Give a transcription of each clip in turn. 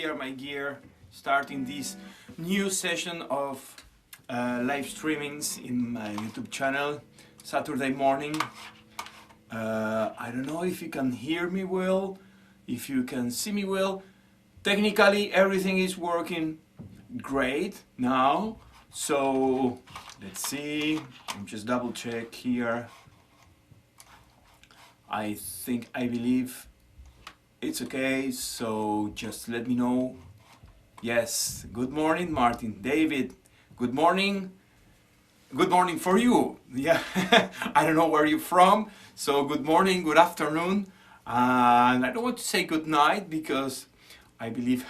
here my gear, starting this new session of live streamings in my YouTube channel, Saturday morning. I don't know if you can hear me well, if you can see me well. Technically everything is working great now, so let's see, I'm just double check here. I believe it's okay, so just let me know. Yes, good morning Martin, David, good morning for you. Yeah, I don't know where you're from, so good morning, good afternoon, and I don't want to say good night because I believe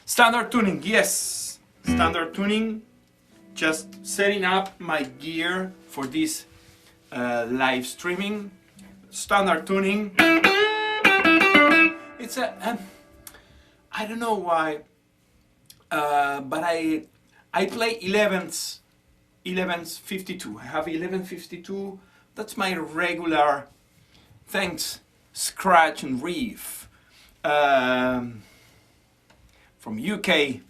standard tuning, yes, standard tuning, just setting up my gear for this live streaming. Standard tuning. It's a I don't know why, but I play 11s 52. I have 1152. That's my regular, thanks, scratch and riff from UK.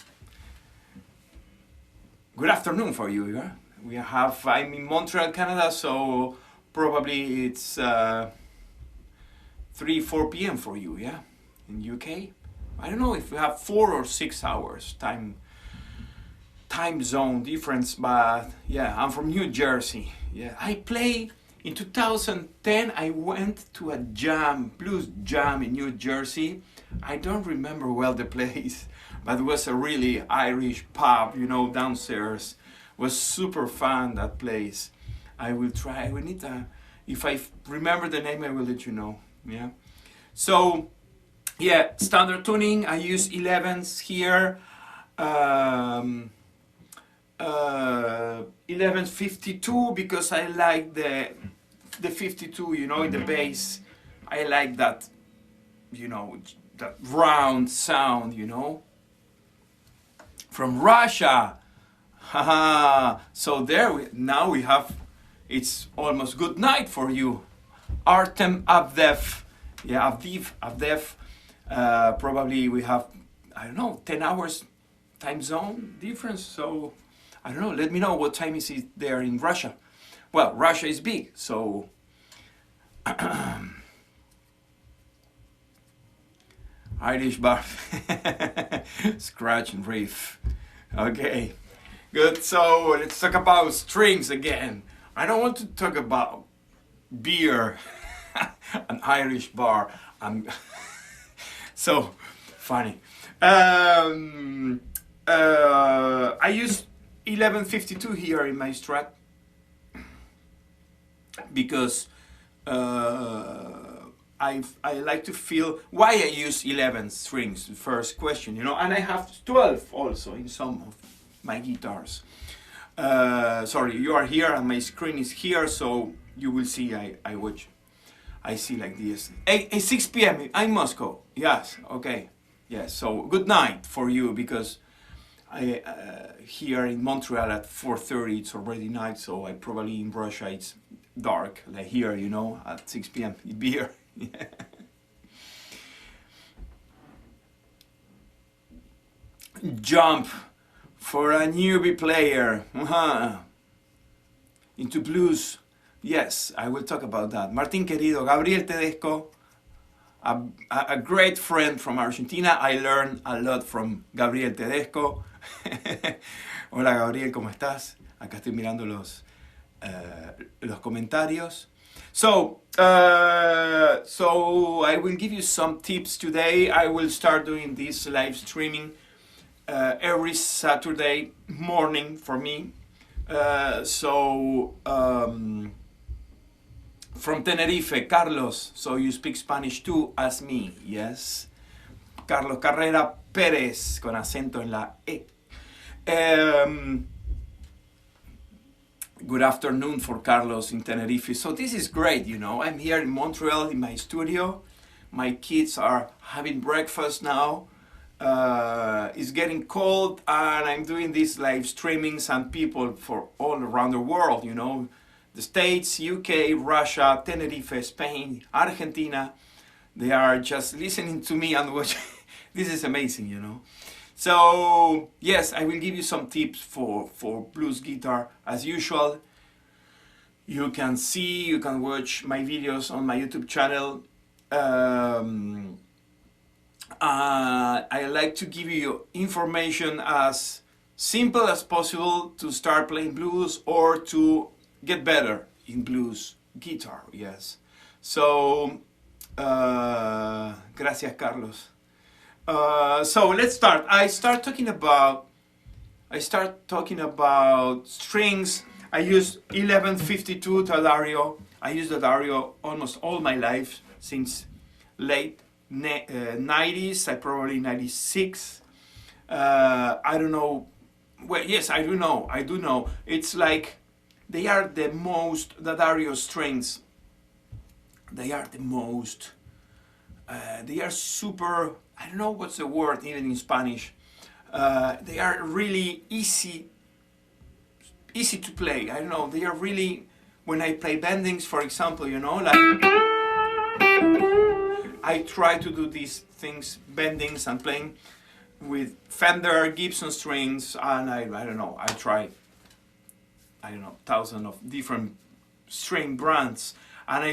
Good afternoon for you. Yeah? I'm in Montreal, Canada, so probably it's 3-4 p.m. for you, yeah, in UK. I don't know if we have 4 or 6 hours time zone difference, but yeah, I'm from New Jersey. Yeah, I play in 2010. I went to a blues jam in New Jersey. I don't remember well the place, but it was a really Irish pub, you know, downstairs. It was super fun, that place. I will try. We need to, if I remember the name, I will let you know. Yeah. So, yeah, standard tuning. I use 11s here. 1152 because I like the 52. You know, in the bass. I like that. You know, that round sound. You know. From Russia. Haha. So now we have. It's almost good night for you, Artem Avdev. Yeah, Avdev. Probably we have, I don't know, 10 hours time zone difference. So I don't know. Let me know what time is it there in Russia. Well, Russia is big, so Irish bar, scratch and riff. Okay, good. So let's talk about strings again. I don't want to talk about beer, an Irish bar. So funny. I use 1152 here in my Strat because I like to feel why I use 11 strings. The first question, you know, and I have 12 also in some of my guitars. Sorry, you are here and my screen is here, so you will see I watch. I see like this. 6 p.m. in Moscow. Yes, okay. Yes, so good night for you because I here in Montreal at 4:30 it's already night, so I probably in Russia it's dark, like here, you know, at 6 p.m. It'd be here. Yeah. Jump for a newbie player into blues. Yes, I will talk about that. Martín querido, Gabriel Tedesco, a great friend from Argentina. I learned a lot from Gabriel Tedesco. Hola Gabriel, ¿cómo estás? Acá estoy mirando los comentarios. So I will give you some tips today. I will start doing this live streaming every Saturday morning for me. From Tenerife, Carlos, so you speak Spanish too as me, yes? Carlos Carrera Pérez, con acento en la E. Good afternoon for Carlos in Tenerife. So this is great, you know. I'm here in Montreal in my studio. My kids are having breakfast now. It's getting cold and I'm doing these live streamings and people for all around the world, you know. The States, UK, Russia, Tenerife, Spain, Argentina. They are just listening to me and watching. This is amazing, you know. So yes, I will give you some tips for blues guitar as usual. You can see, you can watch my videos on my YouTube channel. I like to give you information as simple as possible to start playing blues or to get better in blues guitar. Yes. So, gracias, Carlos. So let's start. I start talking about strings. I use 1152 Dario. I use the Dario almost all my life since late 90s. I probably 96. I don't know. Well, yes, I do know. I do know. It's like they are the Dario strings. They are the most. They are super. I don't know what's the word even in Spanish. They are really easy to play. I don't know. They are really, when I play bendings, for example, you know, like I try to do these things, bendings and playing with Fender, Gibson strings, and I don't know. I try, I don't know, thousands of different string brands, and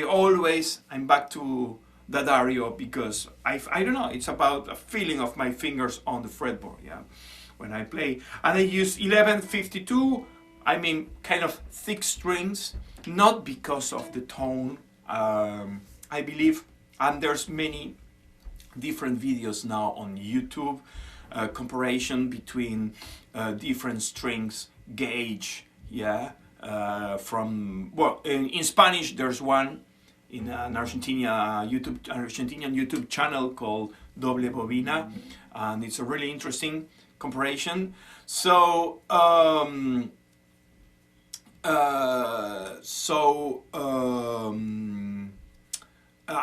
I'm back to the Dario because I don't know, it's about a feeling of my fingers on the fretboard, yeah, when I play. And I use 1152, I mean kind of thick strings, not because of the tone, I believe, and there's many different videos now on YouTube, comparison between different strings gauge, yeah, from, well, in Spanish there's one in an Argentinian YouTube channel called Doble Bobina, and it's a really interesting comparison. So I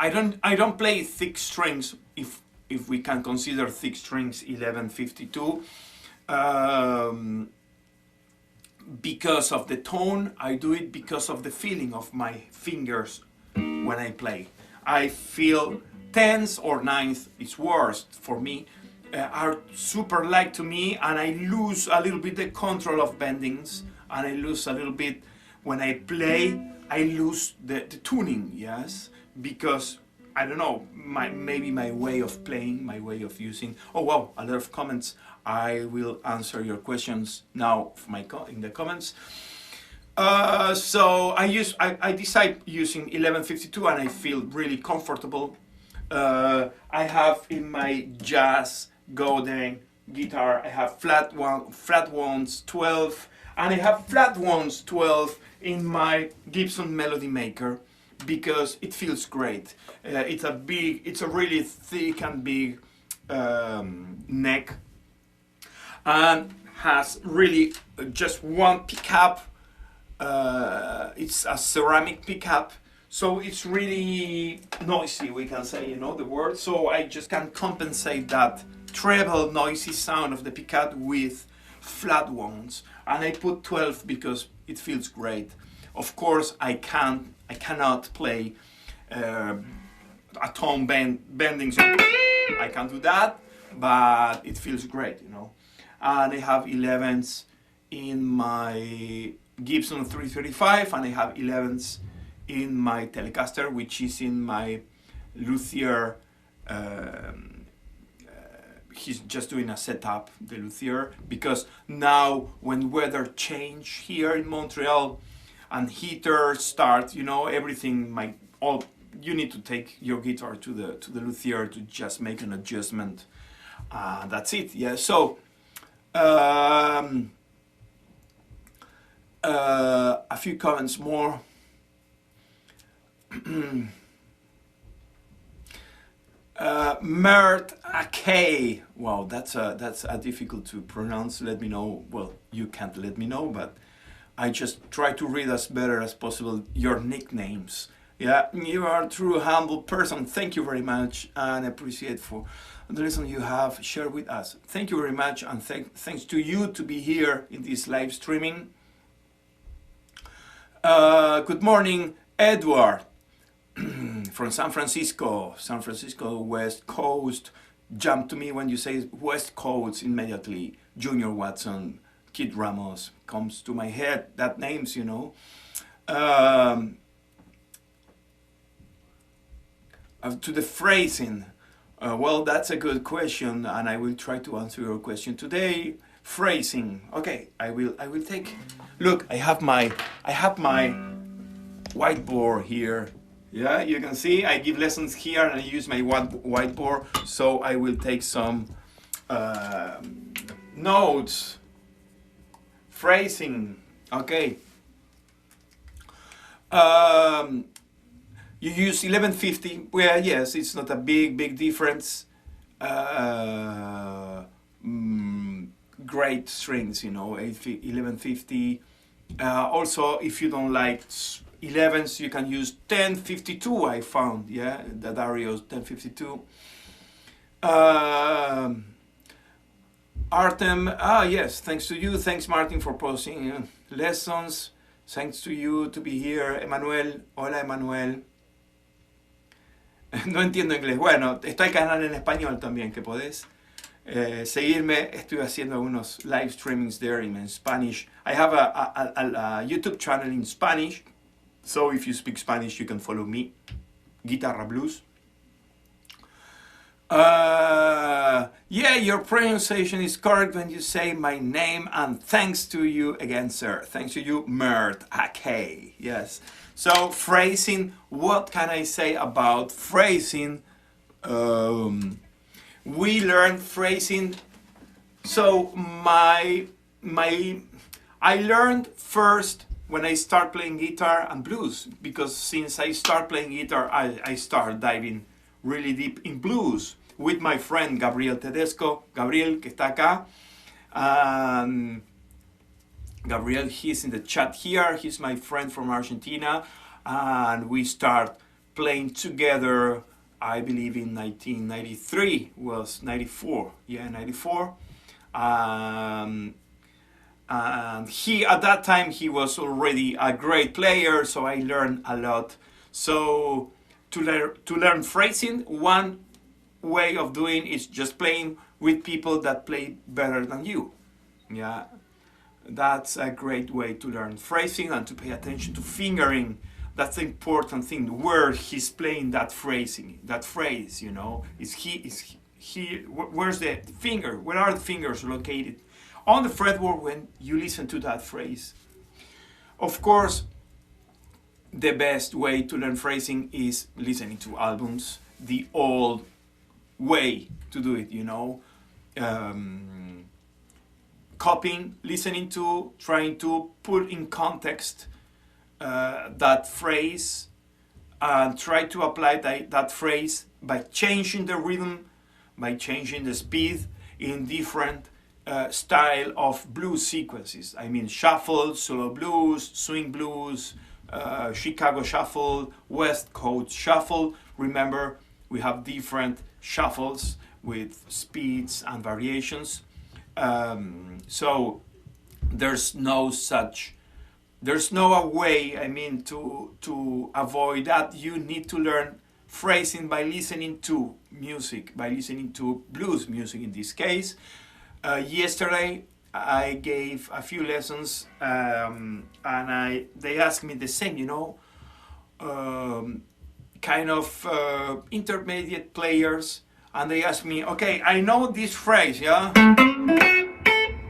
don't play thick strings, if we can consider thick strings 1152, because of the tone. I do it because of the feeling of my fingers when I play. I feel tenths or ninth, it's worst for me, are super light to me, and I lose a little bit the control of bendings, and I lose a little bit when I play. I lose the tuning, yes, because I don't know, maybe my way of playing, my way of using. Oh wow, a lot of comments. I will answer your questions now in the comments. So I decide using 1152, and I feel really comfortable. I have in my jazz golden guitar, I have flat ones 12, and I have flat ones 12 in my Gibson Melody Maker because it feels great. It's a really thick and big neck, and has really just one pickup. It's a ceramic pickup, so it's really noisy, we can say, you know, the word. So I just can compensate that treble noisy sound of the pickup with flat ones, and I put 12 because it feels great. Of course, I cannot play a tone bending, so I can't do that, but it feels great, you know. And I have 11s in my Gibson 335, and I have 11s in my Telecaster, which is in my luthier. He's just doing a setup, the luthier, because now when weather change here in Montreal and heater start, you know, everything you need to take your guitar to the luthier to just make an adjustment. That's it. Yeah. So a few comments more. Mert Akay. Wow, that's a difficult to pronounce. Let me know. Well, you can't let me know, but I just try to read as better as possible your nicknames. Yeah, you are a true humble person. Thank you very much, and appreciate for the lesson you have shared with us. Thank you very much, and thanks to you to be here in this live streaming. Good morning, Edward. From San Francisco, West Coast, jump to me when you say West Coast. Immediately Junior Watson, Kid Ramos comes to my head, that names, you know. To the phrasing, well, that's a good question, and I will try to answer your question today. Phrasing, okay, I will take, look, I have my whiteboard here. Yeah, you can see I give lessons here and I use my whiteboard, so I will take some notes. Phrasing, okay. You use 1150. Well, yes, it's not a big difference. Great strings, you know, 1150. Also, if you don't like 11s, you can use 1052. I found, yeah, the Dario's 1052. Artem, yes, thanks to you. Thanks, Martin, for posting lessons. Thanks to you to be here. Emanuel, hola, Emanuel. No entiendo inglés. Bueno, está el canal en español también, que podés seguirme. Estoy haciendo unos live streamings there in Spanish. I have a YouTube channel in Spanish, so if you speak Spanish, you can follow me. Guitarra Blues. Yeah, your pronunciation is correct when you say my name, and thanks to you again, sir. Thanks to you, Mert. Okay, yes. So phrasing, what can I say about phrasing? We learned phrasing. So I learned first when I start playing guitar and blues, because since I start playing guitar, I start diving really deep in blues with my friend Gabriel Tedesco. Gabriel, que está acá. Gabriel, he's in the chat here. He's my friend from Argentina. And we start playing together, I believe in 1993, was 94. Yeah, 94. And he, at that time, he was already a great player, so I learned a lot. So to learn phrasing, one way of doing is just playing with people that play better than you. Yeah, that's a great way to learn phrasing and to pay attention to fingering. That's the important thing, where he's playing that phrasing, that phrase, you know. Is he, where's the finger? Where are the fingers located on the fretboard when you listen to that phrase? Of course, the best way to learn phrasing is listening to albums, the old way to do it, you know. Copying, listening to, trying to put in context that phrase, and try to apply that phrase by changing the rhythm, by changing the speed in different style of blues sequences. I mean, shuffle, solo blues, swing blues, Chicago shuffle, West Coast shuffle. Remember, we have different shuffles with speeds and variations. So there's no way, I mean, to avoid that. You need to learn phrasing by listening to music, by listening to blues music in this case. Yesterday I gave a few lessons, and they asked me the same, you know, kind of intermediate players, and they asked me, okay, I know this phrase, yeah?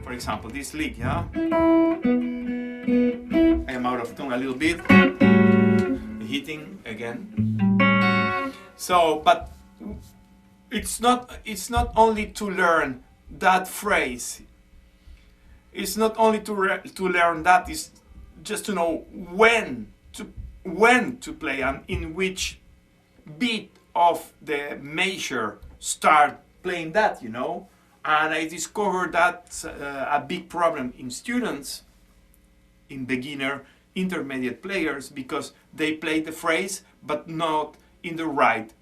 For example, this lick, yeah? I am out of tune a little bit, hitting again. So, but it's not only to learn that phrase. It's not only to learn that. It's just to know when to play and in which beat of the measure start playing that, you know. And I discovered that's a big problem in students, in beginner, intermediate players, because they play the phrase but not in the right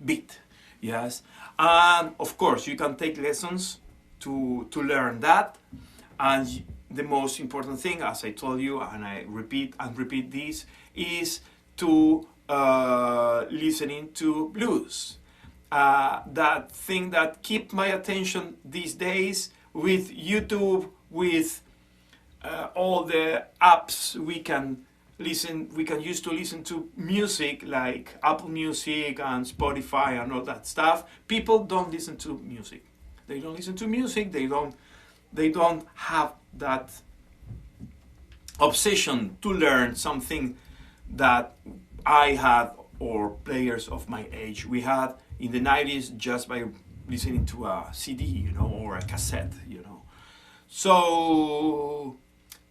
beat. Yes, and of course you can take lessons to learn that. And the most important thing, as I told you, and I repeat this, is to listening to blues. that thing that keep my attention these days with YouTube, with all the apps we can use to listen to music like Apple Music and Spotify and all that stuff. People don't listen to music. They don't listen to music. They don't have that obsession to learn something that I had or players of my age we had in the 90s just by listening to a CD, or a cassette, So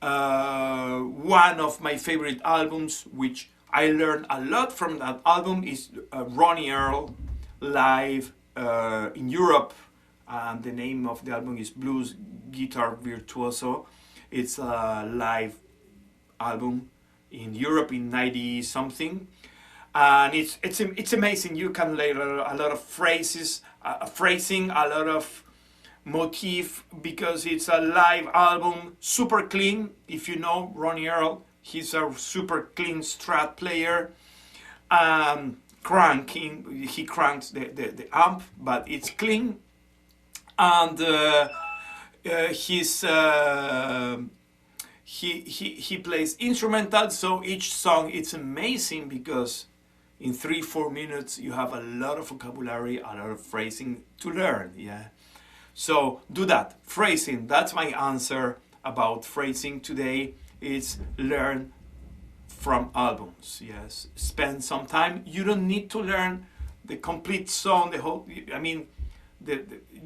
one of my favorite albums, which I learned a lot from that album, is Ronnie Earl live in Europe, and the name of the album is Blues Guitar Virtuoso. It's a live album in Europe in 90 something, and it's amazing. You can learn a lot of phrasing, a lot of motif, because it's a live album, super clean. If you know Ronnie Earl, he's a super clean Strat player. He cranks the amp, but it's clean, and he plays instrumental. So each song, it's amazing because in 3-4 minutes you have a lot of vocabulary, a lot of phrasing to learn. Yeah. So do that. Phrasing, that's my answer about phrasing today. It's learn from albums. Yes. Spend some time. You don't need to learn the complete song, the whole,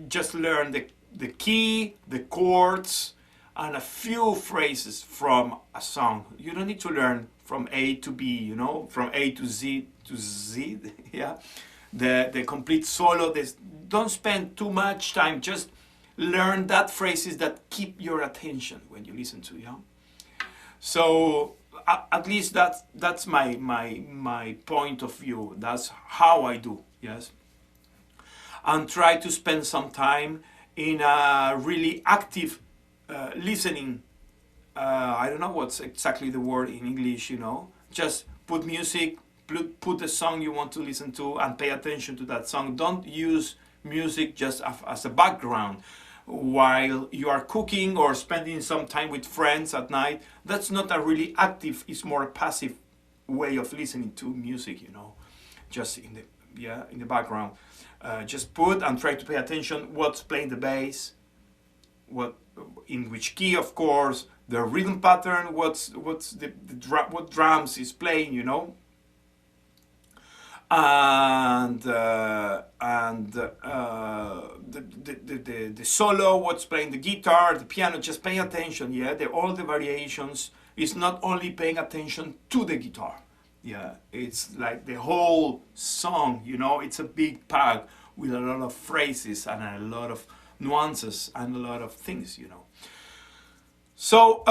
just learn the key, the chords, and a few phrases from a song. You don't need to learn from A to B, from A to Z, yeah. The complete solo. Don't spend too much time. Just learn that phrases that keep your attention when you listen to, So at least that's my point of view. That's how I do, yes. And try to spend some time in a really active listening. I don't know what's exactly the word in English, Just put music, put the song you want to listen to, and pay attention to that song. Don't use music just as a background while you are cooking or spending some time with friends at night. That's not a really active, it's more a passive way of listening to music, just in the background. Just put and try to pay attention what's playing the bass, in which key, of course, the rhythm pattern, what drums is playing, and the solo, what's playing the guitar, the piano. Just pay attention, all the variations. It's not only paying attention to the guitar, it's like the whole song, it's a big pack with a lot of phrases and a lot of nuances and a lot of things, So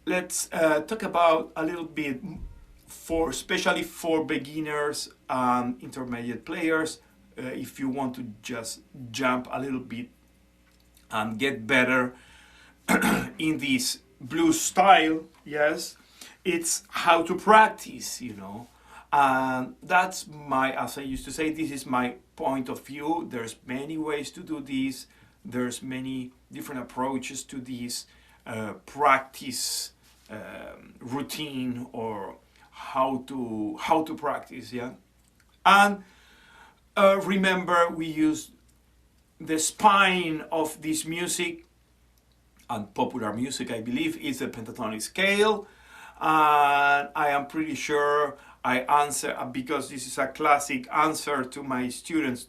let's talk about a little bit especially for beginners and intermediate players. If you want to just jump a little bit and get better in this blues style, yes, it's how to practice, and that's as I used to say, this is my point of view. There's many ways to do this. There's many different approaches to this practice routine, or how to practice, and remember, we use the spine of this music, and popular music, I believe, is the pentatonic scale. And I am pretty sure I answer, because this is a classic answer to my students.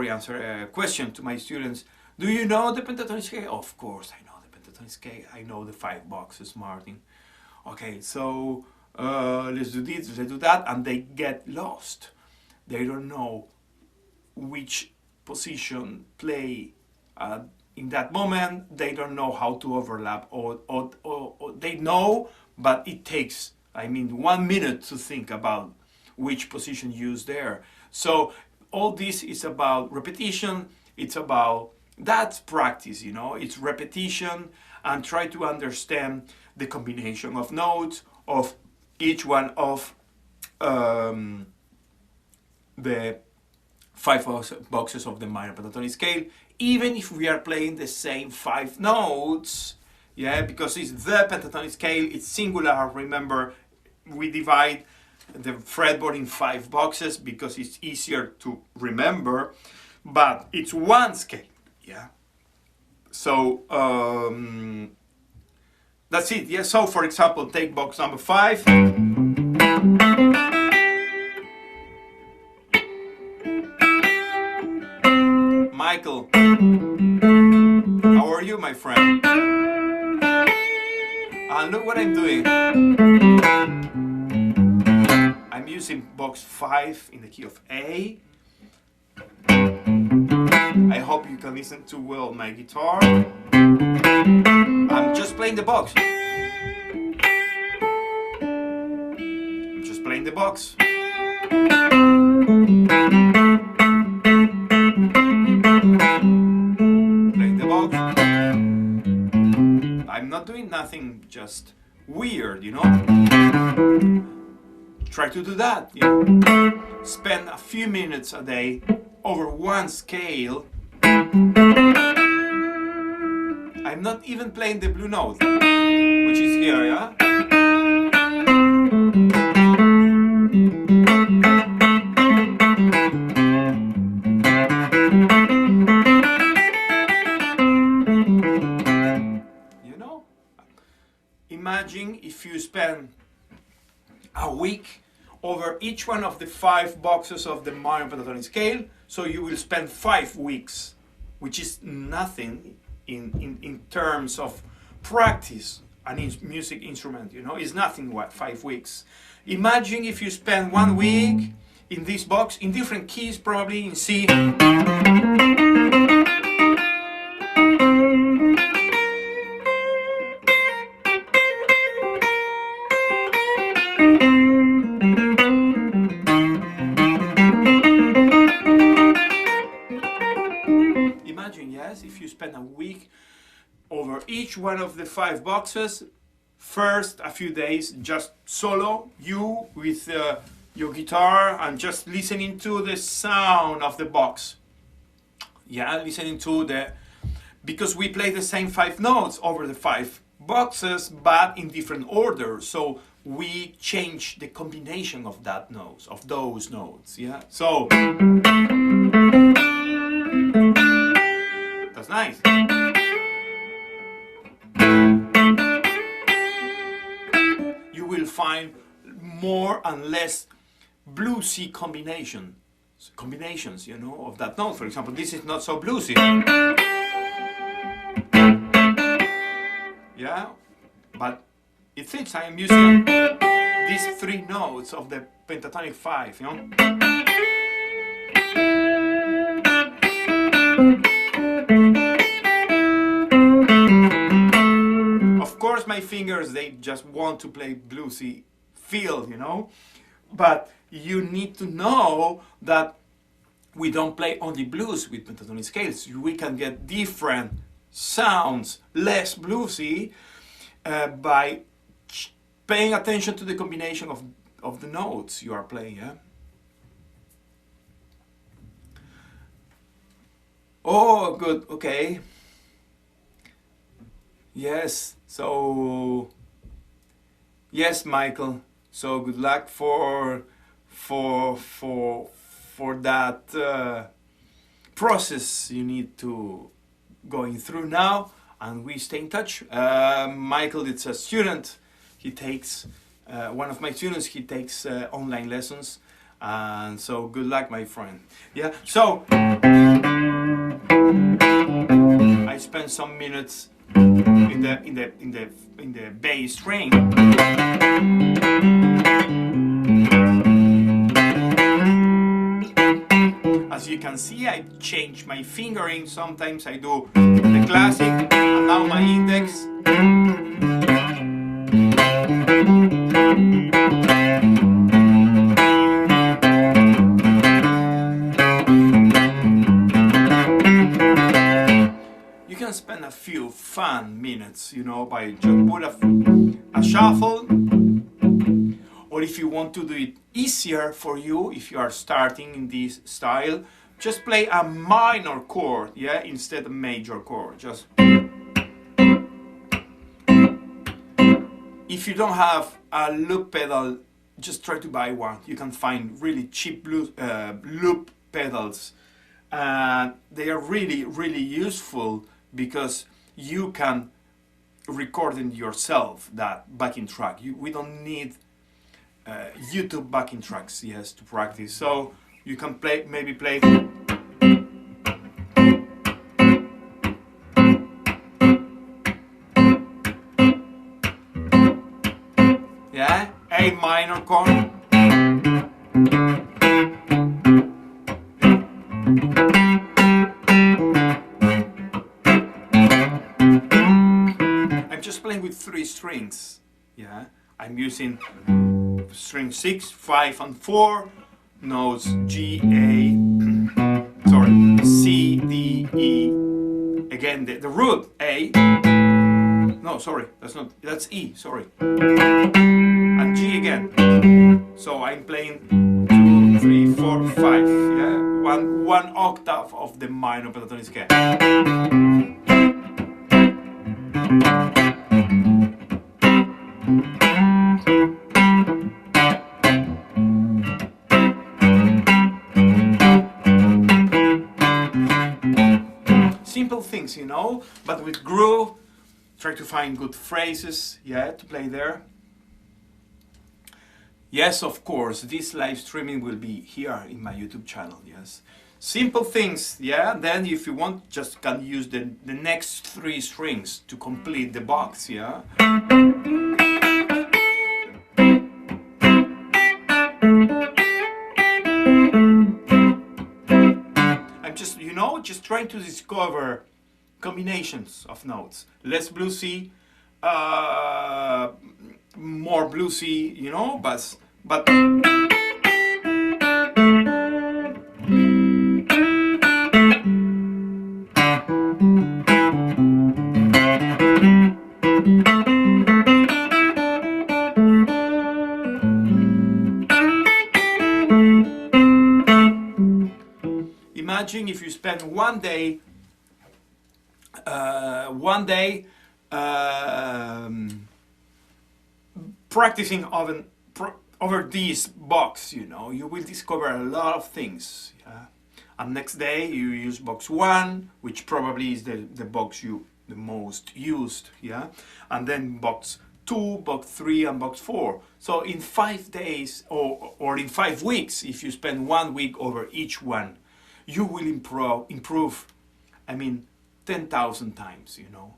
Answer a question to my students. Do you know the pentatonic scale? Of course I know the pentatonic scale. I know the 5 boxes, Martin. Okay, so let's do this, let's do that, and they get lost. They don't know which position play in that moment. They don't know how to overlap, or they know, but it takes 1 minute to think about which position use there. So all this is about repetition. It's about that's practice, it's repetition, and try to understand the combination of notes, of each one of the 5 boxes of the minor pentatonic scale, even if we are playing the same 5 notes, yeah, because it's the pentatonic scale, it's singular. Remember, we divide the fretboard in 5 boxes because it's easier to remember, but it's one scale, yeah. So that's it, yeah. So for example, take box number 5. Michael, how are you, my friend? And look what I'm doing. I'm using box 5 in the key of A. I hope you can listen to well my guitar. I'm just playing the box. I'm just playing the box. Playing the box. I'm not doing nothing just weird, you know. Try to do that. You know? Spend a few minutes a day over one scale. I'm not even playing the blue note, which is here, yeah? You know? Imagine if you spend a week over each one of the 5 boxes of the minor pentatonic scale, so you will spend 5 weeks, which is nothing in terms of practice an music instrument, you know, it's nothing. What, 5 weeks? Imagine if you spend 1 week in this box in different keys, probably in C. Imagine, yes, if you spend a week over each one of the 5 boxes, first a few days just solo, you with your guitar and just listening to the sound of the box. Yeah, listening to the, because we play the same 5 notes over the 5 boxes, but in different order. So we change the combination of that notes, of those notes. Yeah, so that's nice. You will find more and less bluesy combinations, you know, of that note. For example, this is not so bluesy. Yeah, but it fits. I am using these 3 notes of the pentatonic 5, you know. Of course, my fingers, they just want to play bluesy feel, you know, but you need to know that we don't play only blues with pentatonic scales. We can get different sounds, less bluesy, by paying attention to the combination of the notes you are playing. Yeah? Oh, good. Okay. Yes. So, yes, Michael. So good luck for that process you need to going through now, and we stay in touch. Michael, it's a student. He takes one of my students. He takes online lessons, and so good luck, my friend. Yeah. So I spent some minutes in the bass string. As you can see, I change my fingering. Sometimes I do the classic, and now my index. You can spend a few fun minutes, you know, by just put a shuffle, or if you want to do it easier for you, if you are starting in this style, just play a minor chord, yeah, instead of major chord. Just if you don't have a loop pedal, just try to buy one. You can find really cheap loop pedals. They are really, really useful because you can record it yourself, that backing track. We don't need YouTube backing tracks, yes, to practice. So you can play, maybe play. Yeah, A minor chord. I'm just playing with 3 strings. Yeah, I'm using string 6, 5, and 4. Notes G, A, sorry, C, D, E. Again, the root A. No, sorry, that's E, sorry. And G again. So I'm playing 2, 3, 4, 5. Yeah, one octave of the minor pentatonic scale. Simple things, you know, but with groove. Try to find good phrases, yeah, to play there. Yes, of course, this live streaming will be here in my YouTube channel, yes. Simple things, yeah, then if you want, just can use the next 3 strings to complete the box, yeah. I'm just, you know, just trying to discover combinations of notes. Less bluesy, more bluesy, you know, but imagine if you spend one day practicing over this box, you know, you will discover a lot of things. Yeah? And next day you use box 1, which probably is the box you the most used, yeah, and then box 2, box 3, and box 4. So in 5 days or in 5 weeks, if you spend 1 week over each one, you will improve. I mean, 10,000 times, you know.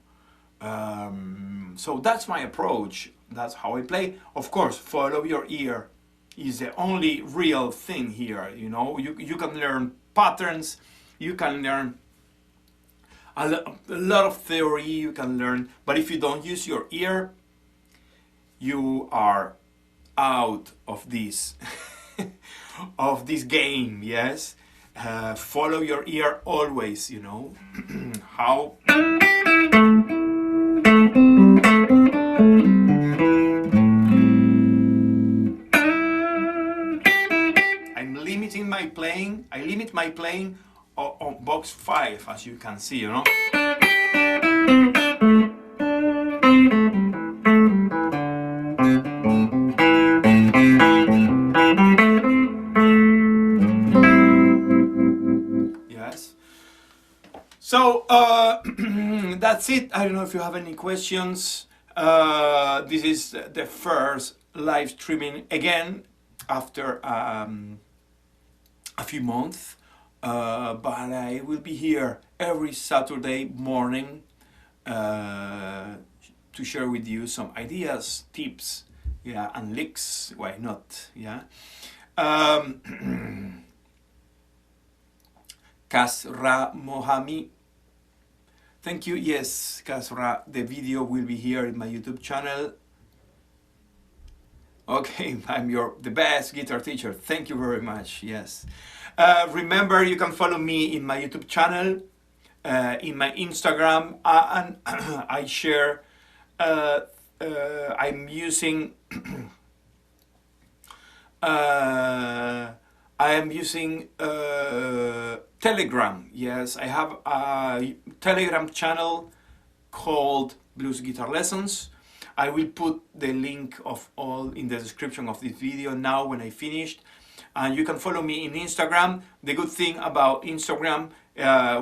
So that's my approach. That's how I play. Of course, follow your ear is the only real thing here. You know, you can learn patterns. You can learn a lot of theory. You can learn, but if you don't use your ear, you are out of this of this game. Yes. Follow your ear always, you know. How I'm limiting my playing. I limit my playing on box 5, as you can see, you know. So that's it. I don't know if you have any questions. This is the first live streaming again after a few months, but I will be here every Saturday morning to share with you some ideas, tips, yeah, and licks. Why not? Yeah. Kasra Mohami. Thank you. Yes, Kasra, the video will be here in my YouTube channel. Okay, I'm the best guitar teacher. Thank you very much. Yes. Remember, you can follow me in my YouTube channel, in my Instagram, and I share. I'm using I am using Telegram. Yes, I have a Telegram channel called Blues Guitar Lessons. I will put the link of all in the description of this video now when I finished. And you can follow me in Instagram. The good thing about Instagram,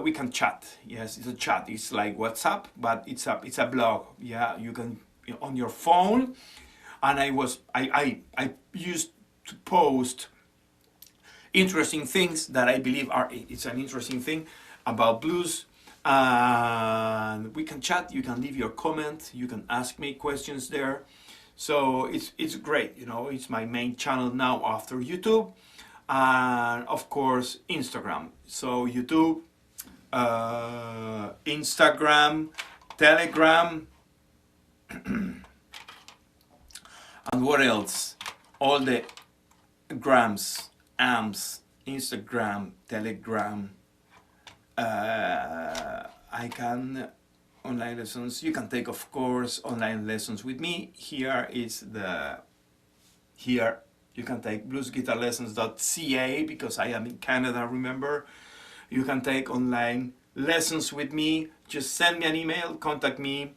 we can chat. Yes, it's a chat. It's like WhatsApp, but it's a blog. Yeah, you can on your phone. And I used to post interesting things that I believe it's an interesting thing about blues. And we can chat, you can leave your comment, you can ask me questions there. So it's great, you know, it's my main channel now after YouTube. And of course, Instagram. So YouTube, Instagram, Telegram, and what else? All the grams, amps, Instagram, Telegram. I can online lessons. You can take, of course, online lessons with me. Here you can take bluesguitarlessons.ca because I am in Canada, remember. You can take online lessons with me. Just send me an email, contact me,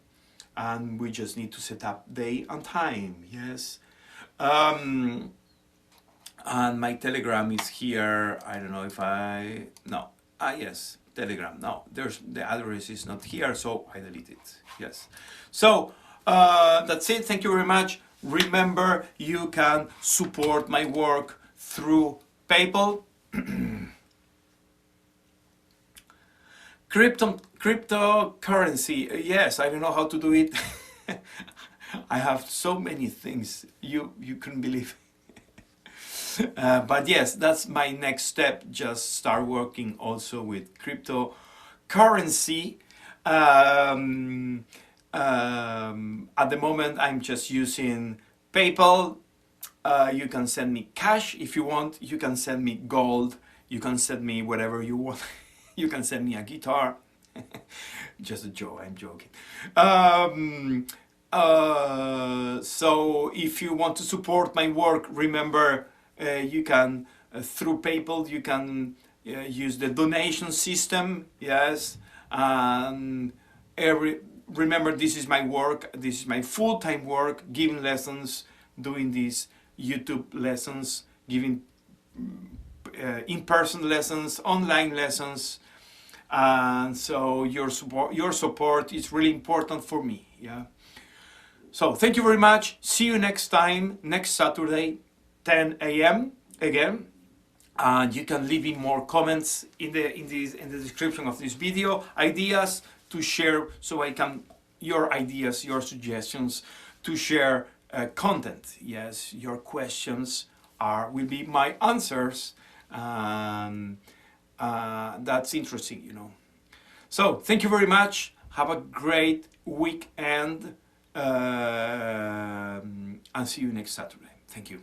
and we just need to set up day and time. Yes. And my Telegram is here. I don't know if yes, Telegram. No, the address is not here, so I delete it. Yes. So that's it. Thank you very much. Remember, you can support my work through PayPal. Cryptocurrency. Yes, I don't know how to do it. I have so many things you couldn't believe. But yes, that's my next step. Just start working also with cryptocurrency. At the moment, I'm just using PayPal. You can send me cash if you want. You can send me gold. You can send me whatever you want. You can send me a guitar. Just a joke, I'm joking. So if you want to support my work, remember, you can, through PayPal, you can use the donation system, yes. Remember, this is my work, this is my full-time work, giving lessons, doing these YouTube lessons, giving in-person lessons, online lessons. And so your support is really important for me, yeah. So thank you very much. See you next time, next Saturday, 10 a.m. again. And you can leave me more comments in the description of this video, ideas to share, so I can, your ideas, your suggestions to share content. Yes, your questions will be my answers. That's interesting, you know. So thank you very much. Have a great weekend. And see you next Saturday. Thank you.